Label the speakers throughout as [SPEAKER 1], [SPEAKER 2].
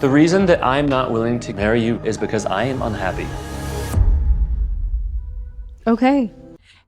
[SPEAKER 1] The reason that I'm not willing to marry you is because I am unhappy.
[SPEAKER 2] Okay.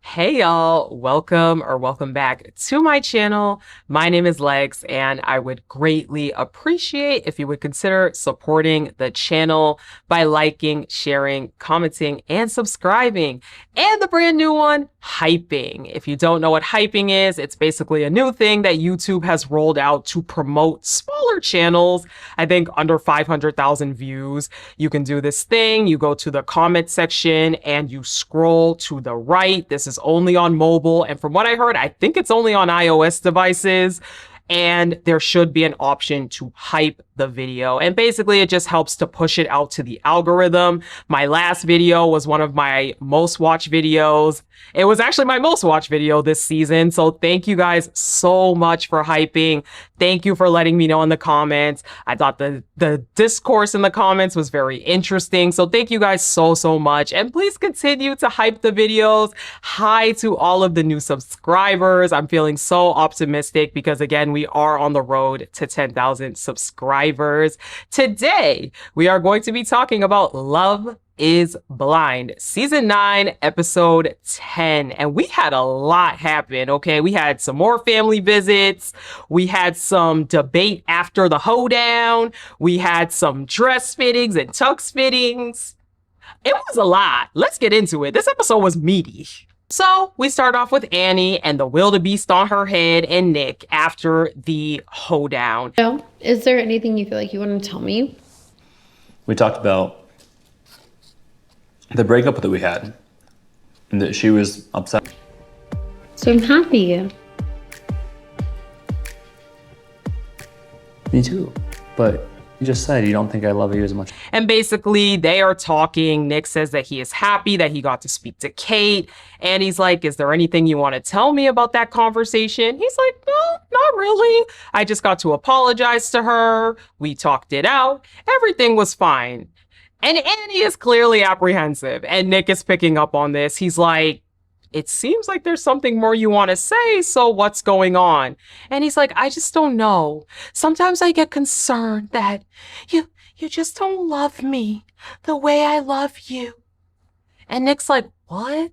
[SPEAKER 3] Hey y'all, welcome back to my channel. My name is Lex, and I would greatly appreciate if you would consider supporting the channel by liking, sharing, commenting, and subscribing. And the brand new one, hyping. If you don't know what hyping is, it's basically a new thing that YouTube has rolled out to promote smaller channels. I think under 500,000 views. You can do this thing. You go to the comment section and you scroll to the right. This is only on mobile. And from what I heard, I think it's only on iOS devices. And there should be an option to hype the video. And basically it just helps to push it out to the algorithm. My last video was one of my most watched videos. It was actually my most watched video this season. So thank you guys so much for hyping. Thank you for letting me know in the comments. I thought the discourse in the comments was very interesting. So thank you guys so much. And please continue to hype the videos. Hi to all of the new subscribers. I'm feeling so optimistic because again, we are on the road to 10,000 subscribers. Today, we are going to be talking about Love is Blind, season 9, episode 10. And we had a lot happen, okay? We had some more family visits. We had some debate after the hoedown. We had some dress fittings and tux fittings. It was a lot. Let's get into it. This episode was meaty. So we start off with Annie and the wildebeest on her head and Nick after the hoedown.
[SPEAKER 2] So, is there anything you feel like you want to tell me?
[SPEAKER 1] We talked about the breakup that we had and that she was upset.
[SPEAKER 2] So I'm happy.
[SPEAKER 1] Me too. But you just said you don't think I love you as much.
[SPEAKER 3] And basically they are talking. Nick says that he is happy that he got to speak to Kate. And he's like, is there anything you want to tell me about that conversation? He's like, no, not really. I just got to apologize to her. We talked it out. Everything was fine. And Annie is clearly apprehensive. And Nick is picking up on this. He's like, it seems like there's something more you want to say, so what's going on? And he's like, I just don't know. Sometimes I get concerned that you just don't love me the way I love you. And Nick's like, what?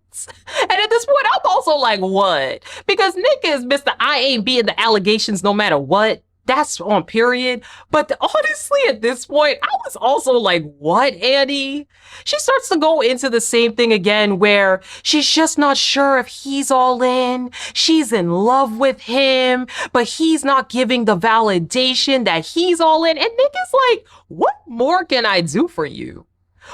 [SPEAKER 3] And at this point, I'm also like, what? Because Nick is Mr. I ain't being the allegations no matter what. That's on period. But honestly, at this point, I was also like, what, Annie? She starts to go into the same thing again where she's just not sure if he's all in. She's in love with him, but he's not giving the validation that he's all in. And Nick is like, what more can I do for you?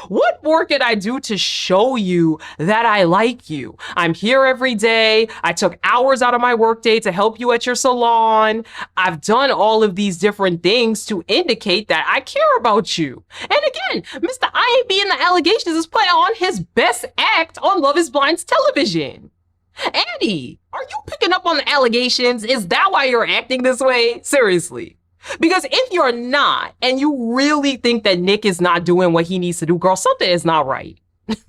[SPEAKER 3] What more can I do to show you that I like you? I'm here every day. I took hours out of my workday to help you at your salon. I've done all of these different things to indicate that I care about you. And again, Mr. I ain't being the allegations is playing on his best act on Love is Blind's television. Annie, are you picking up on the allegations? Is that why you're acting this way? Seriously. Because if you're not, and you really think that Nick is not doing what he needs to do, girl, something is not right. And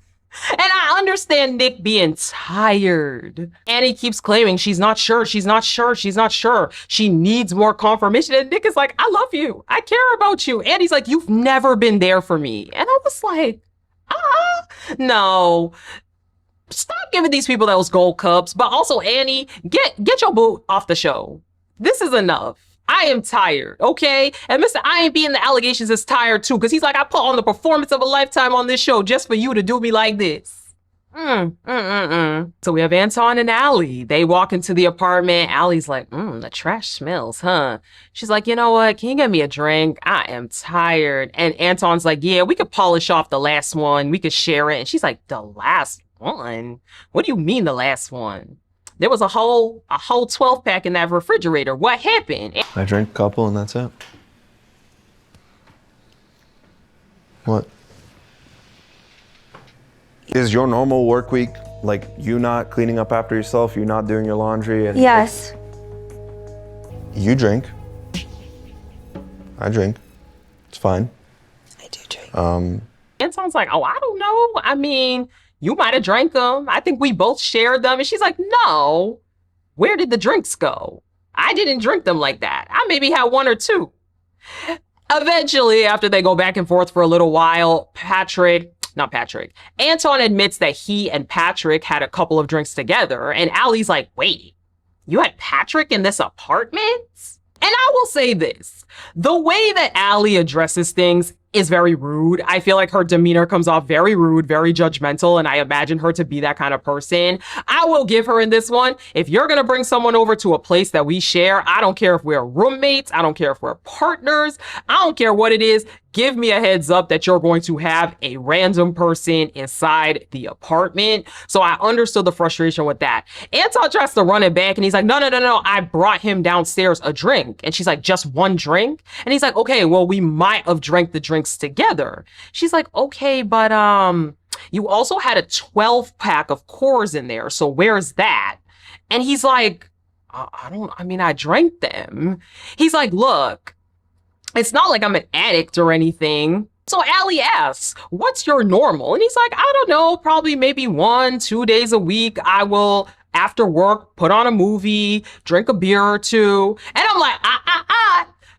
[SPEAKER 3] I understand Nick being tired. Annie keeps claiming she's not sure, she's not sure, she's not sure. She needs more confirmation. And Nick is like, I love you. I care about you. Annie's like, you've never been there for me. And I was like, no. Stop giving these people those gold cups. But also, Annie, get your boot off the show. This is enough. I am tired, okay? And Mr. I ain't being the allegations is tired too, because he's like, I put on the performance of a lifetime on this show just for you to do me like this. So we have Anton and Ally. They walk into the apartment. Allie's like, the trash smells, huh? She's like, you know what? Can you get me a drink? I am tired. And Anton's like, yeah, we could polish off the last one. We could share it. And she's like, the last one? What do you mean the last one? There was a whole 12 pack in that refrigerator. What happened?
[SPEAKER 4] I drank a couple and that's it. What? Is your normal work week like you not cleaning up after yourself, you not doing your laundry? And
[SPEAKER 5] yes.
[SPEAKER 4] You drink. I drink. It's fine.
[SPEAKER 5] I do drink.
[SPEAKER 3] Anton's like, oh, I don't know. I mean, you might have drank them. I think we both shared them. And she's like, no, where did the drinks go? I didn't drink them like that. I maybe had one or two. Eventually, after they go back and forth for a little while, Anton admits that he and Patrick had a couple of drinks together. And Ally's like, wait, you had Patrick in this apartment? And I will say this, the way that Ally addresses things is very rude. I feel like her demeanor comes off very rude, very judgmental, and I imagine her to be that kind of person. I will give her in this one, if you're gonna bring someone over to a place that we share, I don't care if we're roommates, I don't care if we're partners, I don't care what it is, give me a heads up that you're going to have a random person inside the apartment. So I understood the frustration with that. Anton tries to run it back and he's like, no, I brought him downstairs a drink. And she's like, just one drink? And he's like, okay, well, we might have drank the drinks together. She's like, okay, but you also had a 12-pack of Coors in there. So where's that? And he's like, I drank them. He's like, look, it's not like I'm an addict or anything. So Ally asks, what's your normal? And he's like, I don't know, probably maybe 1-2 days a week. I will, after work, put on a movie, drink a beer or two. And I'm like,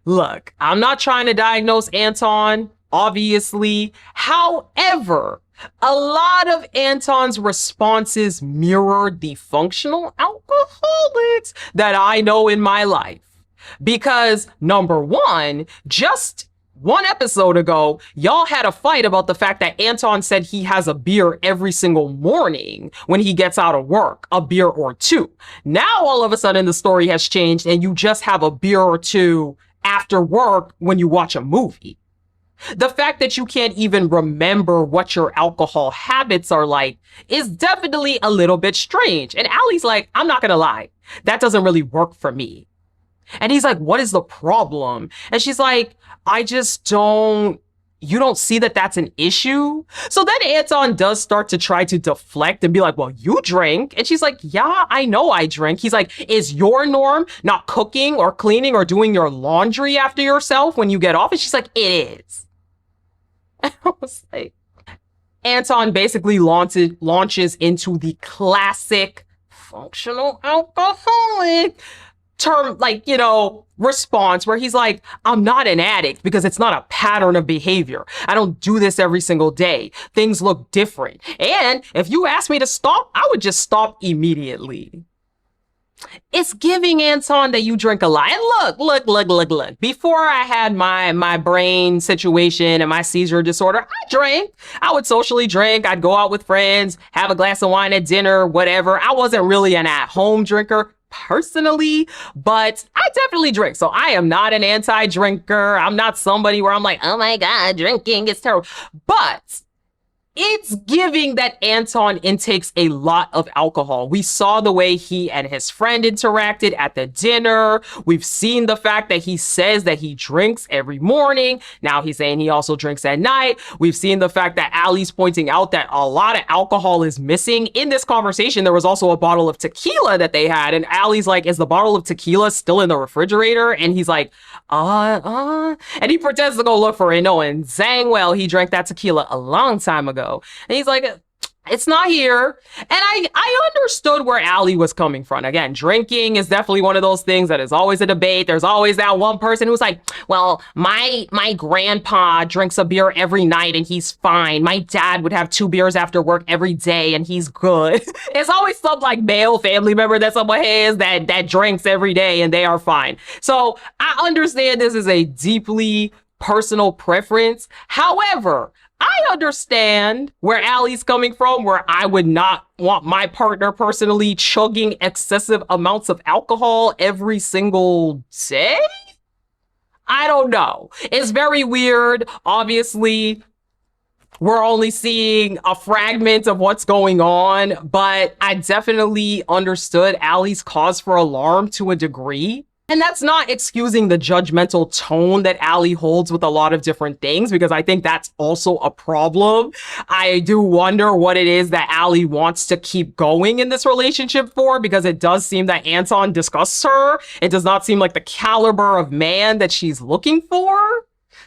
[SPEAKER 3] Look, I'm not trying to diagnose Anton, obviously. However, a lot of Anton's responses mirrored the functional alcoholics that I know in my life. Because number one, just one episode ago, y'all had a fight about the fact that Anton said he has a beer every single morning when he gets out of work, a beer or two. Now, all of a sudden, the story has changed and you just have a beer or two after work when you watch a movie. The fact that you can't even remember what your alcohol habits are like is definitely a little bit strange. And Ally's like, I'm not gonna lie, that doesn't really work for me. And he's like, what is the problem? And she's like, you don't see that that's an issue? So then Anton does start to try to deflect and be like, well, you drink. And she's like, yeah, I know I drink. He's like, is your norm not cooking or cleaning or doing your laundry after yourself when you get off? And she's like, it is. And I was like, Anton basically launches into the classic functional alcoholic term, response where he's like, I'm not an addict because it's not a pattern of behavior. I don't do this every single day. Things look different. And if you asked me to stop, I would just stop immediately. It's giving Anton that you drink a lot. And look. Before I had my brain situation and my seizure disorder, I drank. I would socially drink. I'd go out with friends, have a glass of wine at dinner, whatever. I wasn't really an at-home drinker personally, but I definitely drink. So I am not an anti-drinker. I'm not somebody where I'm like, oh my God, drinking is terrible. But it's giving that Anton intakes a lot of alcohol. We saw the way he and his friend interacted at the dinner. We've seen the fact that he says that he drinks every morning. Now he's saying he also drinks at night. We've seen the fact that Ally's pointing out that a lot of alcohol is missing. In this conversation, there was also a bottle of tequila that they had. And Ally's like, is the bottle of tequila still in the refrigerator? And he's like, and he pretends to go look for it, knowing dang well he drank that tequila a long time ago. And he's like, it's not here. And I understood where Ally was coming from. Again, drinking is definitely one of those things that is always a debate. There's always that one person who's like, well, my grandpa drinks a beer every night and he's fine. My dad would have 2 beers after work every day and he's good. It's always some like male family member that someone has that drinks every day and they are fine. So I understand this is a deeply personal preference. However, I understand where Ally's coming from, where I would not want my partner personally chugging excessive amounts of alcohol every single day. I don't know. It's very weird. Obviously, we're only seeing a fragment of what's going on, but I definitely understood Ally's cause for alarm to a degree. And that's not excusing the judgmental tone that Ally holds with a lot of different things, because I think that's also a problem. I do wonder what it is that Ally wants to keep going in this relationship for, because it does seem that Anton disgusts her. It does not seem like the caliber of man that she's looking for.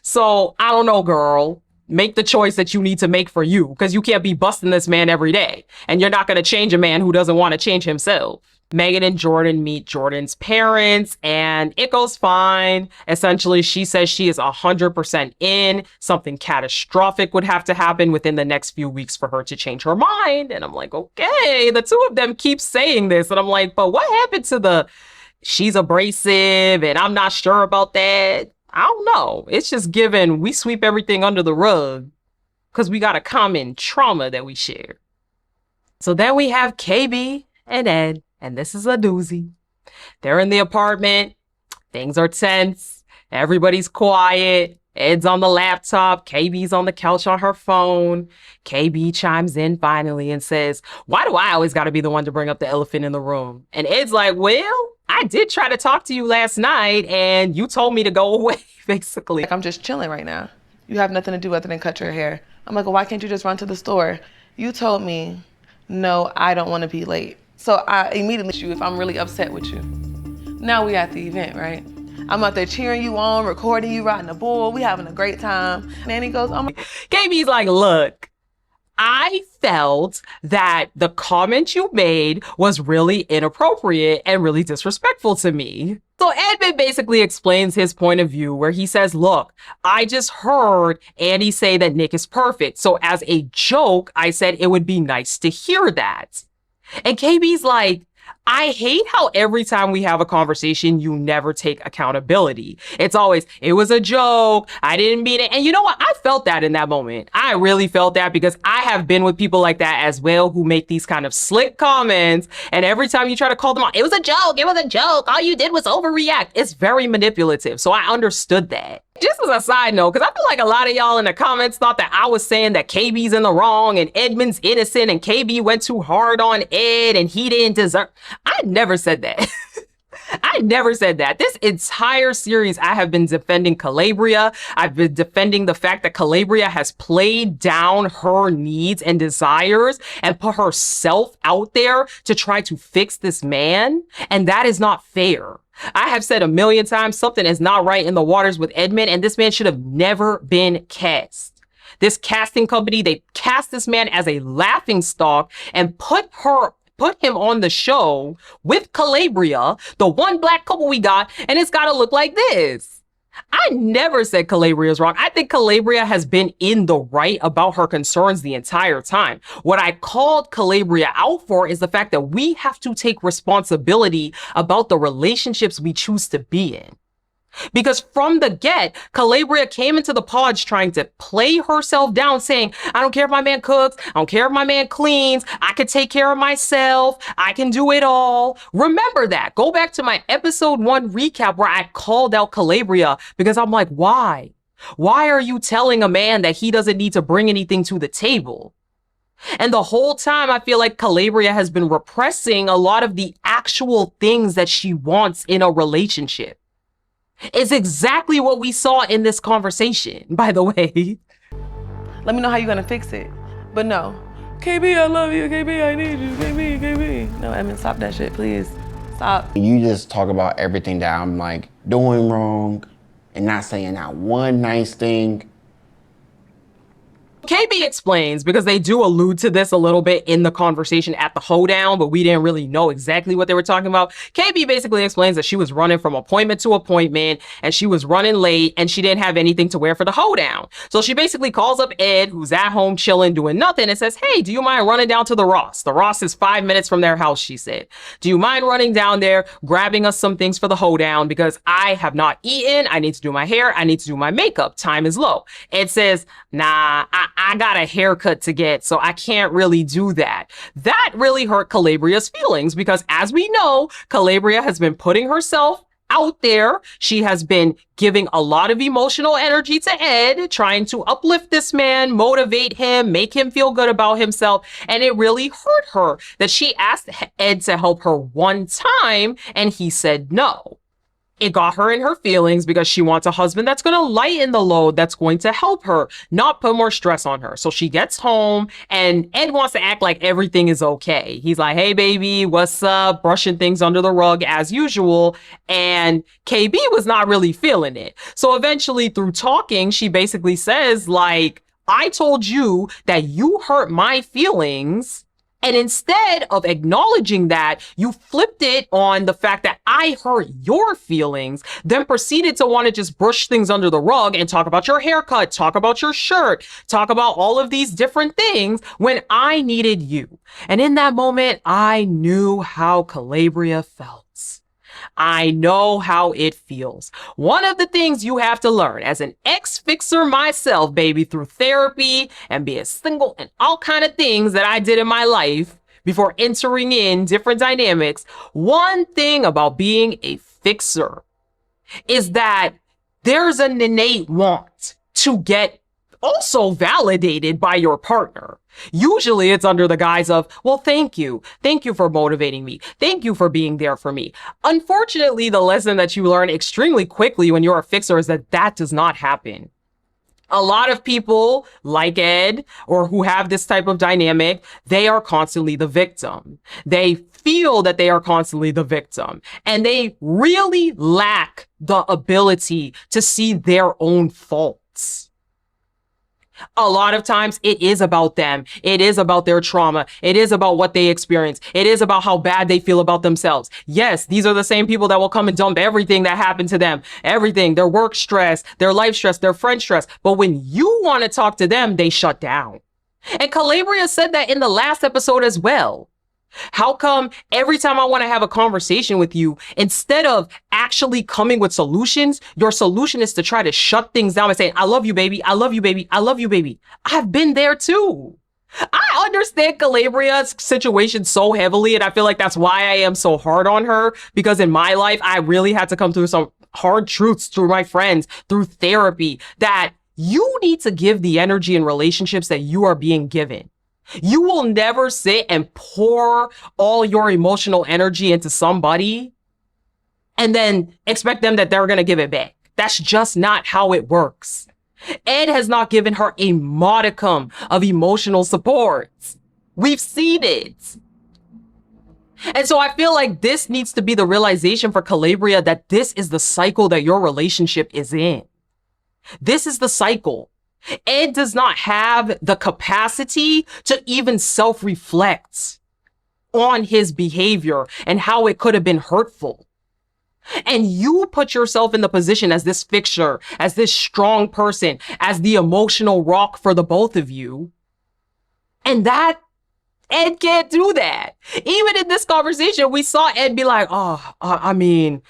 [SPEAKER 3] So I don't know, girl. Make the choice that you need to make for you, because you can't be busting this man every day. And you're not going to change a man who doesn't want to change himself. Megan and Jordan meet Jordan's parents and it goes fine. Essentially, she says she is 100% in. Something catastrophic would have to happen within the next few weeks for her to change her mind. And I'm like, okay, the two of them keep saying this. And I'm like, but what happened to the she's abrasive and I'm not sure about that? I don't know. It's just given we sweep everything under the rug because we got a common trauma that we share. So then we have KB and Ed. And this is a doozy. They're in the apartment. Things are tense. Everybody's quiet. Ed's on the laptop. KB's on the couch on her phone. KB chimes in finally and says, why do I always got to be the one to bring up the elephant in the room? And Ed's like, well, I did try to talk to you last night and you told me to go away, basically.
[SPEAKER 5] Like, I'm just chilling right now. You have nothing to do other than cut your hair. I'm like, well, why can't you just run to the store? You told me, no, I don't want to be late. So I immediately ask you if I'm really upset with you. Now we at the event, right? I'm out there cheering you on, recording you, riding the bull. We having a great time. And he goes, oh my.
[SPEAKER 3] KB's like, look, I felt that the comment you made was really inappropriate and really disrespectful to me. So Edmund basically explains his point of view where he says, look, I just heard Andy say that Nick is perfect. So as a joke, I said it would be nice to hear that. And KB's like, I hate how every time we have a conversation, you never take accountability. It's always, it was a joke. I didn't mean it. And you know what? I felt that in that moment. I really felt that because I have been with people like that as well who make these kind of slick comments. And every time you try to call them out, it was a joke. It was a joke. All you did was overreact. It's very manipulative. So I understood that. Just as a side note, because I feel like a lot of y'all in the comments thought that I was saying that KB's in the wrong and Edmund's innocent and KB went too hard on Ed and he didn't deserve. I never said that. I never said that. This entire series, I have been defending Calabria. I've been defending the fact that Calabria has played down her needs and desires and put herself out there to try to fix this man. And that is not fair. I have said a million times something is not right in the waters with Edmund, and this man should have never been cast. This casting company, they cast this man as a laughingstock and put him on the show with Calabria, the one black couple we got, and it's got to look like this. I never said Calabria is wrong. I think Calabria has been in the right about her concerns the entire time. What I called Calabria out for is the fact that we have to take responsibility about the relationships we choose to be in. Because from the get, Calabria came into the pods trying to play herself down, saying, I don't care if my man cooks, I don't care if my man cleans, I can take care of myself, I can do it all. Remember that. Go back to my episode 1 recap where I called out Calabria because I'm like, why? Why are you telling a man that he doesn't need to bring anything to the table? And the whole time, I feel like Calabria has been repressing a lot of the actual things that she wants in a relationship. It's exactly what we saw in this conversation, by the way.
[SPEAKER 5] Let me know how you're gonna fix it. But no, KB, I love you. KB, I need you. KB. No, Edmund, stop that shit, please. Stop.
[SPEAKER 6] You just talk about everything that I'm like doing wrong and not saying not one nice thing.
[SPEAKER 3] KB explains, because they do allude to this a little bit in the conversation at the hoedown, but we didn't really know exactly what they were talking about. KB basically explains that she was running from appointment to appointment and she was running late and she didn't have anything to wear for the hoedown. So she basically calls up Ed, who's at home chilling, doing nothing, and says, hey, do you mind running down to the Ross? The Ross is 5 minutes from their house, she said. Do you mind running down there, grabbing us some things for the hoedown? Because I have not eaten. I need to do my hair. I need to do my makeup. Time is low. Ed says, nah, I got a haircut to get, so I can't really do that. That really hurt Calabria's feelings because, as we know, Calabria has been putting herself out there. She has been giving a lot of emotional energy to Ed, trying to uplift this man, motivate him, make him feel good about himself. And it really hurt her that she asked Ed to help her one time and he said no. It got her in her feelings because she wants a husband that's going to lighten the load, that's going to help her, not put more stress on her. So she gets home and Ed wants to act like everything is okay. He's like, hey, baby, what's up? Brushing things under the rug as usual. And KB was not really feeling it. So eventually through talking, she basically says, like, I told you that you hurt my feelings And instead of acknowledging that, you flipped it on the fact that I hurt your feelings, then proceeded to want to just brush things under the rug and talk about your haircut, talk about your shirt, talk about all of these different things when I needed you. And in that moment, I knew how Calabria felt. I know how it feels. One of the things you have to learn as an ex-fixer myself, baby, through therapy and being single and all kind of things that I did in my life before entering in different dynamics. One thing about being a fixer is that there's an innate want to get also validated by your partner. Usually it's under the guise of, well, thank you. Thank you for motivating me. Thank you for being there for me. Unfortunately, the lesson that you learn extremely quickly when you're a fixer is that that does not happen. A lot of people like Ed or who have this type of dynamic, they are constantly the victim. They feel that they are constantly the victim, and they really lack the ability to see their own faults. A lot of times it is about them. It is about their trauma. It is about what they experience. It is about how bad they feel about themselves. Yes, these are the same people that will come and dump everything that happened to them. Everything, their work stress, their life stress, their friend stress. But when you want to talk to them, they shut down. And Calabria said that in the last episode as well. How come every time I want to have a conversation with you, instead of actually coming with solutions, your solution is to try to shut things down and say, I love you, baby. I love you, baby. I love you, baby. I've been there too. I understand Calabria's situation so heavily, and I feel like that's why I am so hard on her, because in my life, I really had to come through some hard truths through my friends, through therapy, that you need to give the energy in relationships that you are being given. You will never sit and pour all your emotional energy into somebody and then expect them that they're going to give it back. That's just not how it works. Ed has not given her a modicum of emotional support. We've seen it. And so I feel like this needs to be the realization for Calabria that this is the cycle that your relationship is in. This is the cycle. Ed does not have the capacity to even self-reflect on his behavior and how it could have been hurtful. And you put yourself in the position as this fixer, as this strong person, as the emotional rock for the both of you. And that Ed can't do that. Even in this conversation, we saw Ed be like, I didn't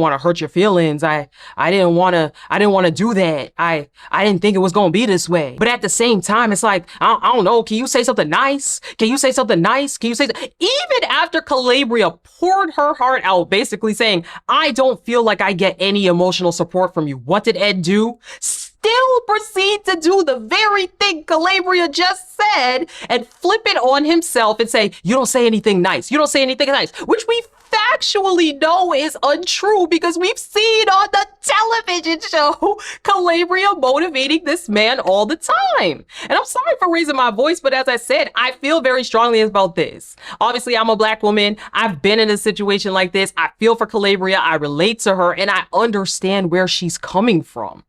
[SPEAKER 3] want to hurt your feelings. I didn't want to do that. I didn't think it was going to be this way. But at the same time, it's like, I don't know. Can you say something nice? Can you say something nice? Can you say, even after Calabria poured her heart out, basically saying, I don't feel like I get any emotional support from you. What did Ed do? Still proceed to do the very thing Calabria just said and flip it on himself and say, you don't say anything nice. You don't say anything nice, which we factually know is untrue because we've seen on the television show Calabria motivating this man all the time. And I'm sorry for raising my voice, but as I said, I feel very strongly about this. Obviously, I'm a Black woman. I've been in a situation like this. I feel for Calabria. I relate to her and I understand where she's coming from.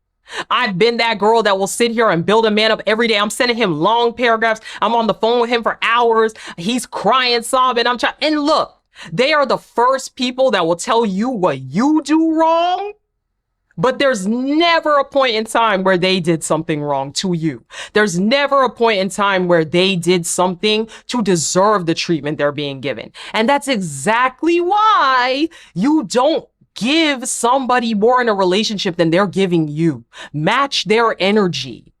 [SPEAKER 3] I've been that girl that will sit here and build a man up every day. I'm sending him long paragraphs. I'm on the phone with him for hours. He's crying, sobbing. And look, they are the first people that will tell you what you do wrong. But there's never a point in time where they did something wrong to you. There's never a point in time where they did something to deserve the treatment they're being given. And that's exactly why you don't give somebody more in a relationship than they're giving you. Match their energy.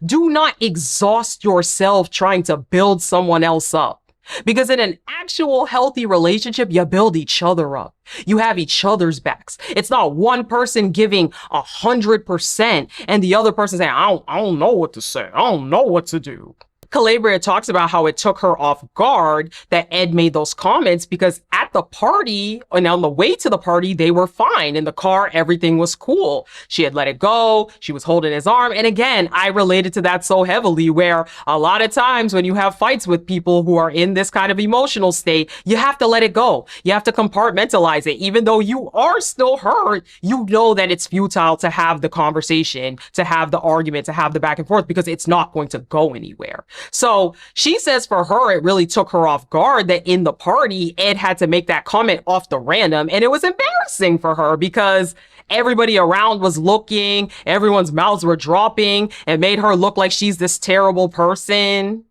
[SPEAKER 3] Do not exhaust yourself trying to build someone else up. Because in an actual healthy relationship, you build each other up. You have each other's backs. It's not one person giving 100% and the other person saying, I don't know what to say. I don't know what to do. Calabria talks about how it took her off guard that Ed made those comments because at the party and on the way to the party, they were fine. In the car, everything was cool. She had let it go. She was holding his arm. And again, I related to that so heavily where a lot of times when you have fights with people who are in this kind of emotional state, you have to let it go. You have to compartmentalize it. Even though you are still hurt, you know that it's futile to have the conversation, to have the argument, to have the back and forth because it's not going to go anywhere. So she says for her, it really took her off guard that in the party, Ed had to make that comment off the random. And it was embarrassing for her because everybody around was looking, everyone's mouths were dropping, and made her look like she's this terrible person.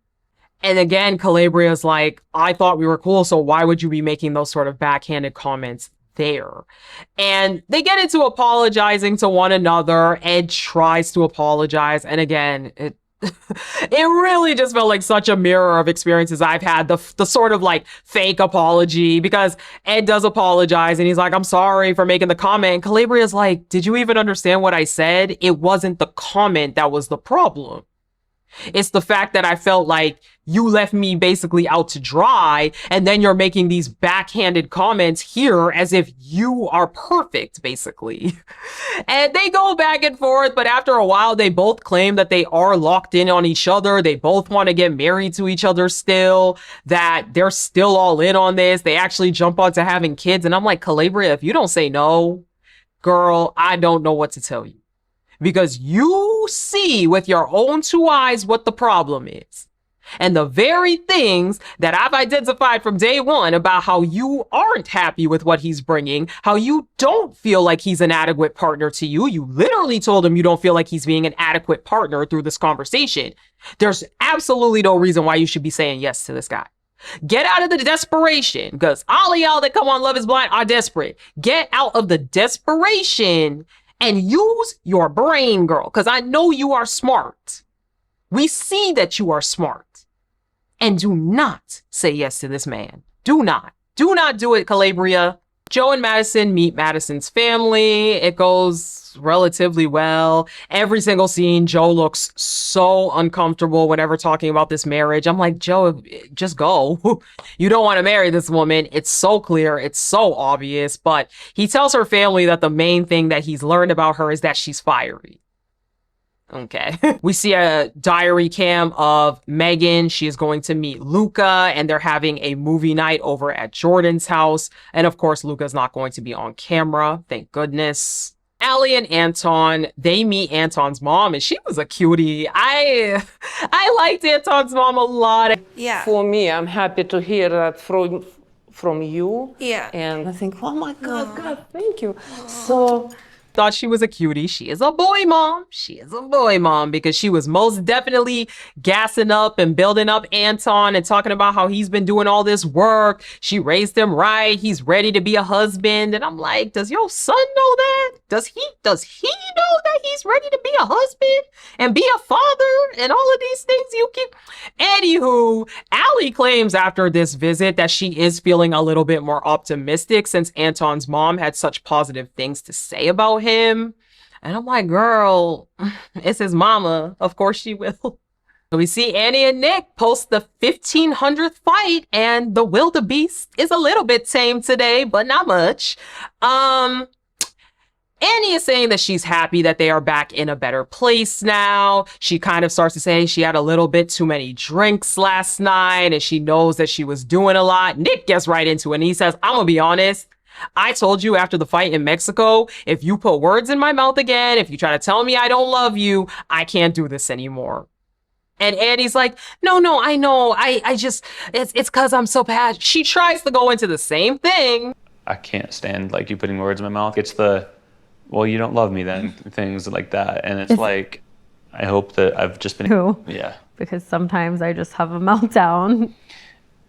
[SPEAKER 3] And again, Calabria's like, I thought we were cool, so why would you be making those sort of backhanded comments there? And they get into apologizing to one another. Ed tries to apologize. And again, it really just felt like such a mirror of experiences I've had, the sort of like fake apology, because Ed does apologize and he's like, I'm sorry for making the comment. And Calabria's like, did you even understand what I said? It wasn't the comment that was the problem. It's the fact that I felt like you left me basically out to dry, and then you're making these backhanded comments here as if you are perfect, basically. And they go back and forth, but after a while, they both claim that they are locked in on each other. They both want to get married to each other still, that they're still all in on this. They actually jump onto having kids. And I'm like, Calabria, if you don't say no, girl, I don't know what to tell you. Because you see with your own two eyes what the problem is. And the very things that I've identified from day one about how you aren't happy with what he's bringing, how you don't feel like he's an adequate partner to you. You literally told him you don't feel like he's being an adequate partner through this conversation. There's absolutely no reason why you should be saying yes to this guy. Get out of the desperation, because all of y'all that come on Love is Blind are desperate. Get out of the desperation and use your brain, girl, because I know you are smart. We see that you are smart. And do not say yes to this man. Do not. Do not do it, Calabria. Joe and Madison meet Madison's family. It goes relatively well. Every single scene, Joe looks so uncomfortable whenever talking about this marriage. I'm like, Joe, just go. You don't want to marry this woman. It's so clear. It's so obvious. But he tells her family that the main thing that he's learned about her is that she's fiery. Okay. We see a diary cam of Megan. She is going to meet Luca, and they're having a movie night over at Jordan's house. And of course, Luca's not going to be on camera. Thank goodness. Ally and Anton, they meet Anton's mom, and she was a cutie. I liked Anton's mom a lot.
[SPEAKER 7] Yeah.
[SPEAKER 8] For me, I'm happy to hear that from you.
[SPEAKER 7] Yeah.
[SPEAKER 8] And I think, oh my God, God, thank you. So
[SPEAKER 3] Thought she was a cutie. She is a boy mom. She is a boy mom, because she was most definitely gassing up and building up Anton and talking about how he's been doing all this work. She raised him right. He's ready to be a husband. And I'm like, does your son know that? Does he know that he's ready to be a husband and be a father and all of these things you keep? Anywho, Ally claims after this visit that she is feeling a little bit more optimistic since Anton's mom had such positive things to say about him. And I'm like, girl, it's his mama. Of course she will. So we see Annie and Nick post the 1500th fight, and the wildebeest is a little bit tame today, but not much. Annie is saying that she's happy that they are back in a better place now. She kind of starts to say she had a little bit too many drinks last night, and she knows that she was doing a lot. Nick gets right into it, and he says, I'm gonna be honest. I told you after the fight in Mexico, if you put words in my mouth again, if you try to tell me I don't love you, I can't do this anymore. And Annie's like, no, I know. I just, it's because I'm so passionate. She tries to go into the same thing.
[SPEAKER 1] I can't stand like you putting words in my mouth. It's the, well, you don't love me then, things like that. And it's like, I hope that I've just been, yeah.
[SPEAKER 2] Because sometimes I just have a meltdown.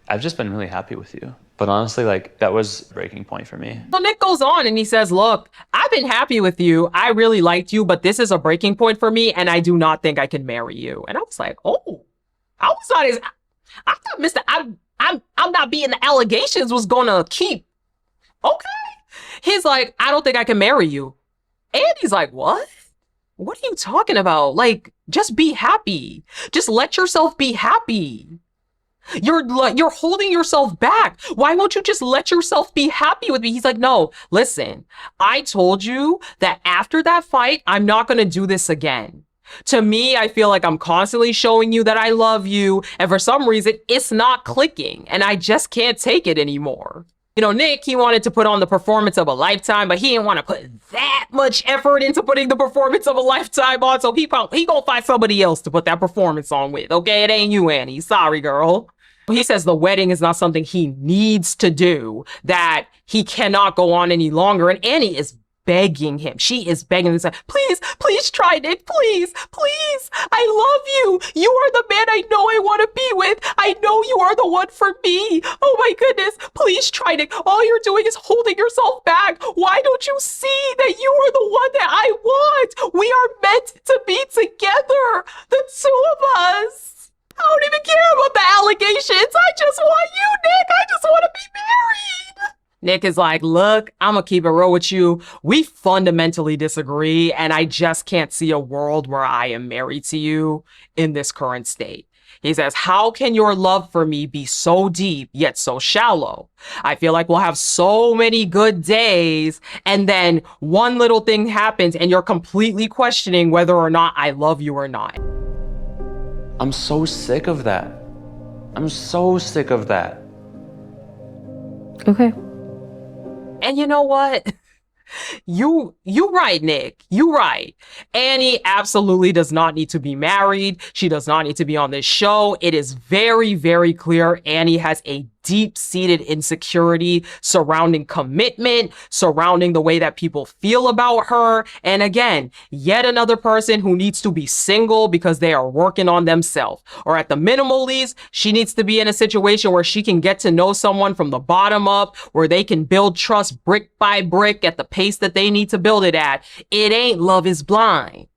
[SPEAKER 1] I've just been really happy with you. But honestly, like, that was a breaking point for me.
[SPEAKER 3] So Nick goes on and he says, look, I've been happy with you. I really liked you, but this is a breaking point for me, and I do not think I can marry you. And I was like, oh, I thought Mr. I'm not being the allegations was gonna keep. Okay. He's like, I don't think I can marry you. And he's like, what? What are you talking about? Like, just be happy. Just let yourself be happy. You're holding yourself back. Why won't you just let yourself be happy with me? He's like, no, listen, I told you that after that fight, I'm not going to do this again. To me, I feel like I'm constantly showing you that I love you. And for some reason, it's not clicking. And I just can't take it anymore. You know, Nick, he wanted to put on the performance of a lifetime, but he didn't want to put that much effort into putting the performance of a lifetime on. So he gonna find somebody else to put that performance on with. Okay, it ain't you, Annie. Sorry, girl. He says the wedding is not something he needs to do, that he cannot go on any longer. And Annie is begging him. She is begging him, please, please try, Nick, please, please. I love you. You are the man I know I want to be with. I know you are the one for me. Oh my goodness. Please try, Nick. All you're doing is holding yourself back. Why don't you see that you are the one that I want? We are meant to be together. The two of us. I don't even care about the allegations. I just want you, Nick. I just want to be married. Nick is like, look, I'm gonna keep it real with you. We fundamentally disagree, and I just can't see a world where I am married to you in this current state. He says, how can your love for me be so deep yet so shallow? I feel like we'll have so many good days, and then one little thing happens and you're completely questioning whether or not I love you or not.
[SPEAKER 1] I'm so sick of that. I'm so sick of that.
[SPEAKER 2] Okay.
[SPEAKER 3] And you know what? You right, Nick. You right. Annie absolutely does not need to be married. She does not need to be on this show. It is very, very clear Annie has a deep-seated insecurity surrounding commitment, surrounding the way that people feel about her. And again, yet another person who needs to be single because they are working on themselves. Or at the minimal least, she needs to be in a situation where she can get to know someone from the bottom up, where they can build trust brick by brick at the pace that they need to build it at. It ain't Love is Blind.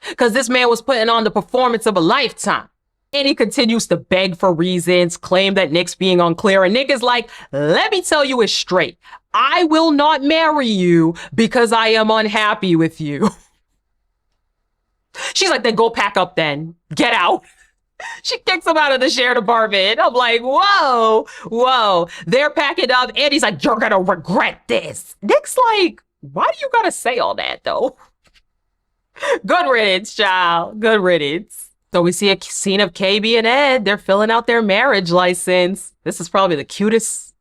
[SPEAKER 3] Because this man was putting on the performance of a lifetime. And he continues to beg for reasons, claim that Nick's being unclear. And Nick is like, let me tell you it straight. I will not marry you because I am unhappy with you. She's like, then go pack up then. Get out. She kicks him out of the shared apartment. I'm like, whoa, whoa. They're packing up. And he's like, you're going to regret this. Nick's like, why do you got to say all that, though? Good riddance, child. Good riddance. So we see a scene of KB and Ed. They're filling out their marriage license. This is probably the cutest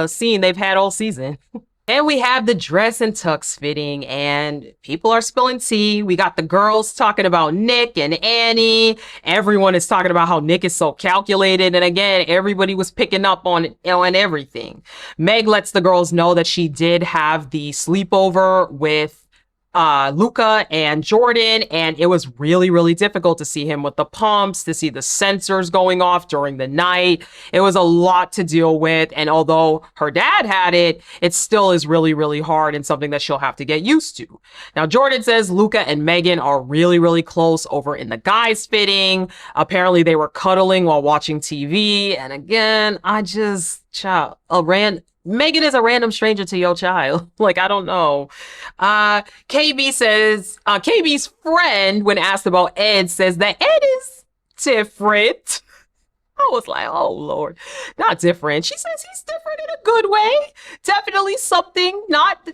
[SPEAKER 3] scene they've had all season. And we have the dress and tux fitting, and people are spilling tea. We got the girls talking about Nick and Annie. Everyone is talking about how Nick is so calculated. And again, everybody was picking up on everything. Meg lets the girls know that she did have the sleepover with Luca and Jordan, and it was really, really difficult to see him with the pumps, to see the sensors going off during the night. It was a lot to deal with, and although her dad had it, it still is really, really hard and something that she'll have to get used to. Now, Jordan says Luca and Megan are really, really close over in the guys fitting. Apparently, they were cuddling while watching TV, and again, Megan is a random stranger to your child. Like, I don't know. KB says, KB's friend, when asked about Ed, says that Ed is different. I was like, oh, Lord, not different. She says he's different in a good way. Definitely something not,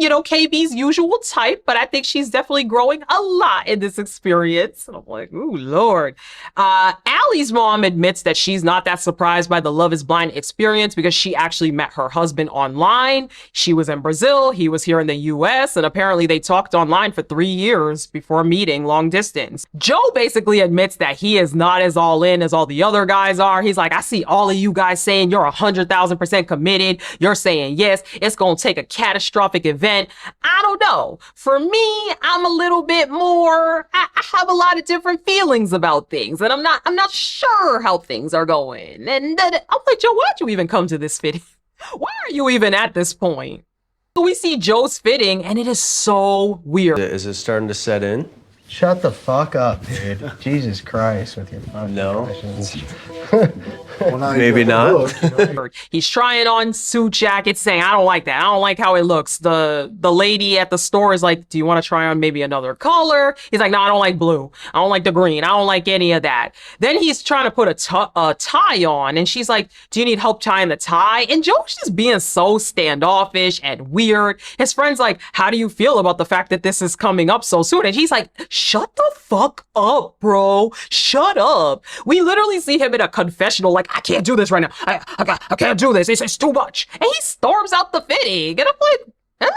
[SPEAKER 3] KB's usual type, but I think she's definitely growing a lot in this experience. And I'm like, ooh, Lord. Ally's mom admits that she's not that surprised by the Love is Blind experience because she actually met her husband online. She was in Brazil, he was here in the US, and apparently they talked online for 3 years before meeting long distance. Joe basically admits that he is not as all in as all the other guys are. He's like, I see all of you guys saying you're 100,000% committed. You're saying yes, it's gonna take a catastrophic event. I don't know. For me, I'm a little bit more, I have a lot of different feelings about things, and I'm not sure how things are going. And I'm like, Joe, why'd you even come to this fitting? Why are you even at this point? We see Joe's fitting, and it is so weird.
[SPEAKER 7] Is it starting to set in?
[SPEAKER 9] Shut the fuck up, dude. Jesus Christ with your fucking questions.
[SPEAKER 7] Maybe not.
[SPEAKER 3] He's trying on suit jackets, saying, I don't like that. I don't like how it looks. The lady at the store is like, do you want to try on maybe another color? He's like, no, I don't like blue. I don't like the green. I don't like any of that. Then he's trying to put a tie on, and she's like, do you need help tying the tie? And Joe's just being so standoffish and weird. His friend's like, how do you feel about the fact that this is coming up so soon? And he's like, shut the fuck up, bro. Shut up. We literally see him in a confessional like, I can't do this right now. I can't do this. It's too much. And he storms out the fitting. And I'm like, huh?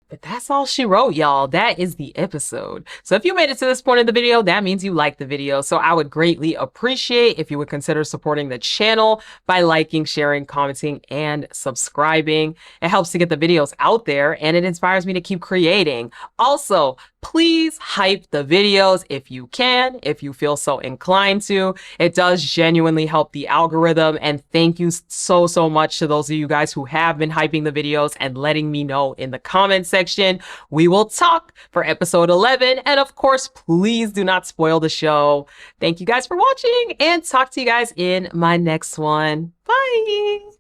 [SPEAKER 3] But that's all she wrote, y'all. That is the episode. So if you made it to this point in the video, that means you liked the video. So I would greatly appreciate if you would consider supporting the channel by liking, sharing, commenting, and subscribing. It helps to get the videos out there and it inspires me to keep creating. Also, please hype the videos if you can, if you feel so inclined to. It does genuinely help the algorithm. And thank you so much to those of you guys who have been hyping the videos and letting me know in the comment section. We will talk for episode 11. And of course, please do not spoil the show. Thank you guys for watching and talk to you guys in my next one. Bye.